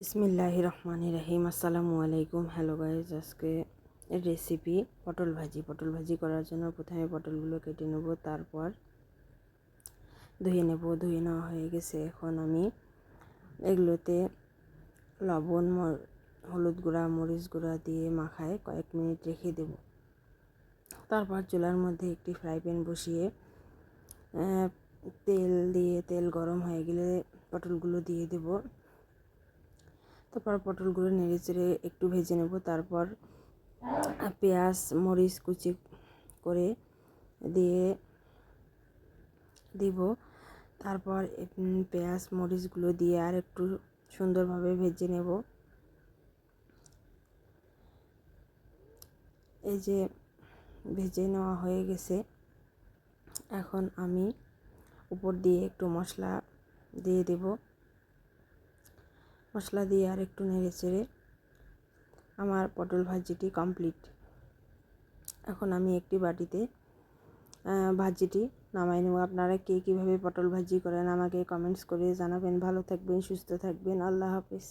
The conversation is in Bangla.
বিসমিল্লাহির রহমানির রহিম। আসসালামু আলাইকুম। হ্যালো গাইজ, আজকে রেসিপি পটল ভাজি করার জন্য প্রথমে পটলগুলো কেটে নেব, তারপর ধুয়ে নেব। ধুয়ে নেওয়া হয়ে গেছে। এখন আমি এগুলোতে লবণ, হলুদ গুঁড়া, মরিচ গুঁড়া দিয়ে মাখায় কয়েক মিনিট রেখে দেব। তারপর চুলার মধ্যে একটি ফ্রাই প্যান বসিয়ে তেল গরম হয়ে গেলে পটলগুলো দিয়ে দেব। তারপর পটলগুলো নেড়ে চেড়ে একটু ভেজে নেব। তারপর পেঁয়াজ মরিচ কুচি করে দিয়ে দিব। তারপর পেঁয়াজ মরিচগুলো দিয়ে আর একটু সুন্দরভাবে ভেজে নেব। এই যে ভেজে নেওয়া হয়ে গেছে, এখন আমি উপর দিয়ে একটু মশলা দিয়ে দেব। মশলা দিয়ে আর একটু নেড়ে চেড়ে আমার পটল ভাজিটি কমপ্লিট। এখন আমি একটি বাটিতে ভাজিটি নামাই নেব। আপনারা কে কীভাবে পটল ভাজি করেন আমাকে কমেন্টস করে জানাবেন। ভালো থাকবেন, সুস্থ থাকবেন। আল্লাহ হাফেজ।